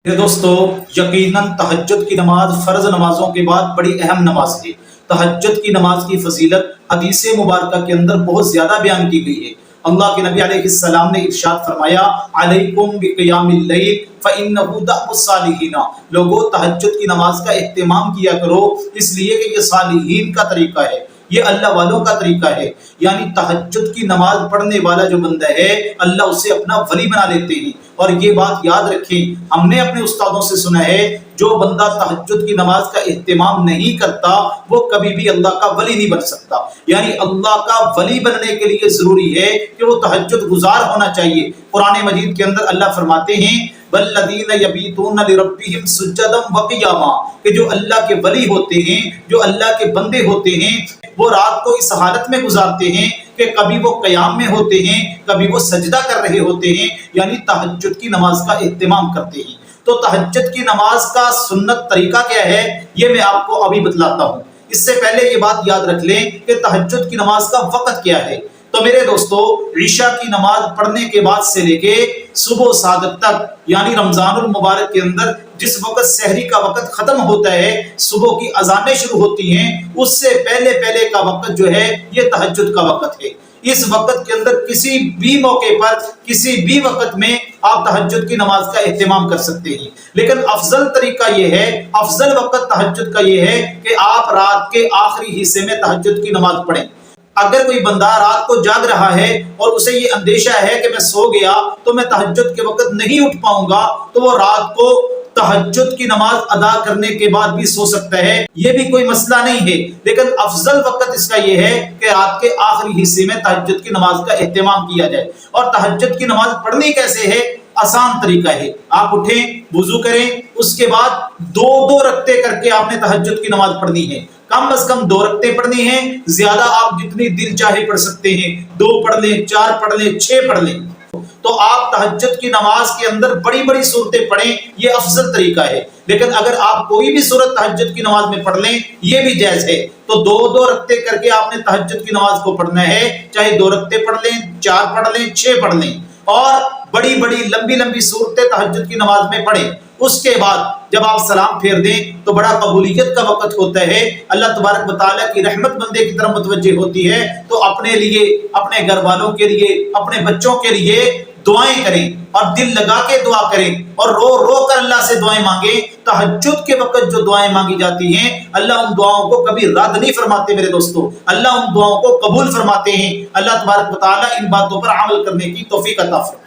मेरे दोस्तों, यकीनन तहज्जुद की नमाज फ़र्ज़ नमाजों के बाद बड़ी अहम नमाज है। तहज्जुद की नमाज की फजीलत हदीस मुबारक के अंदर बहुत ज़्यादा बयान की गई है। अल्लाह के नबी अलैहिस्सलाम ने इरशाद फरमाया, अलैकुम बिक़ियामिल लैल फ़इन्नहु दअबुस सालिहीन। लोगों, तहज्जुद की नमाज का एहतिमाम किया करो, इसलिए कि ये सालिहीन का तरीका है, ये अल्लाह वालों का तरीका है। यानी तहज्जुद की नमाज पढ़ने वाला जो बंदा है, अल्लाह उसे अपना वली बना लेते हैं। और ये बात याद रखें, हमने अपने उस्तादों से सुना है, जो बंदा तहज्जुद की नमाज का एहतिमाम नहीं करता वो कभी भी अल्लाह का वली नहीं बन सकता। यानी अल्लाह का वली बनने के लिए जरूरी है कि वो तहज्जुद गुजार होना चाहिए। कुरान मजीद के अंदर अल्लाह फरमाते हैं, वल्लज़ीना यबीतूना लिरब्बिहिम सुज्जदम व क़ियामा, कि जो अल्लाह के वली होते हैं, जो अल्लाह के बंदे होते हैं, वो रात को इस हालत में गुजारते हैं कि कभी वो क़याम में होते हैं, कभी वो सजदा कर रहे होते हैं, यानी तहज्जुद की नमाज का एहतिमाम करते हैं। तो तहज्जुद की नमाज का सुन्नत तरीका क्या है, ये मैं आपको अभी बतलाता हूँ। इससे पहले ये बात याद रख लें कि तहज्जुद की नमाज का वक़्त क्या है। तो मेरे दोस्तों, ईशा की नमाज पढ़ने के बाद से लेके सुबह सादक तक, यानी रमजानुल मुबारक के अंदर जिस वक्त सहरी का वक्त खत्म होता है, सुबह की अजानें शुरू होती हैं, उससे पहले पहले का वक्त जो है ये तहज्जुद का वक्त है। इस वक्त के अंदर किसी भी मौके पर, किसी भी वक्त में आप तहज्जुद की नमाज का एहतिमाम कर सकते हैं। लेकिन अफजल तरीका ये है, अफजल वक्त तहज्जुद का ये है कि आप रात के आखिरी हिस्से में तहज्जुद की नमाज पढ़ें। अगर कोई बंदा रात को जाग रहा है और उसे ये अंदेशा है कि मैं सो गया तो मैं तहज्जुद के वक्त नहीं उठ पाऊंगा, तो वो रात को तहज्जुद की नमाज अदा करने के बाद भी सो सकता है, ये भी कोई मसला नहीं है। लेकिन अफजल वक्त इसका ये है कि रात के आखिरी हिस्से में तहज्जुद की नमाज का एहतिमाम किया जाए। और तहज्जुद की नमाज पढ़नी कैसे है, आसान तरीका है। आप उठें, वुजू करें, उसके बाद दो दो रकते करके आपने तहज्जुद की नमाज पढ़नी है। कम से कम 2 रकते पढ़नी है, ज्यादा आप जितनी दिल चाहे पढ़ सकते हैं। 2 पढ़ लें, 4 पढ़ लें, 6 पढ़ लें। तो आप तहज्जुद की नमाज के अंदर बड़ी बड़ी सूरतें पढ़ें, ये अफजल तरीका है। लेकिन अगर आप कोई भी सूरत तहज्जुद की नमाज में पढ़ लें, ये भी जायज है। तो 2 रकते करके आपने तहज्जुद की नमाज को पढ़ना है, चाहे 2 रकते पढ़ लें, 4 पढ़ लें, 6 पढ़ लें। और बड़ी बड़ी लंबी लंबी सूरतें तहज्जुद की नमाज में पढ़ें। उसके बाद जब आप सलाम फेर दें तो बड़ा कबूलियत का वक्त होता है। अल्लाह तबारक व तआला की रहमत बंदे की तरफ मुतवज्जे होती है। तो अपने लिए, अपने घर वालों के लिए, अपने बच्चों के लिए दुआएं करें और दिल लगा के दुआ करें और रो रो कर अल्लाह से दुआएं मांगे। तहज्जुद के वक्त जो दुआएं मांगी जाती हैं, अल्लाह उन दुआओं को कभी रद्द नहीं फरमाते मेरे दोस्तों, अल्लाह उन दुआओं को कबूल फरमाते हैं। अल्लाह तबारक व तआला इन बातों पर अमल करने की तौफीक अता फरमाए।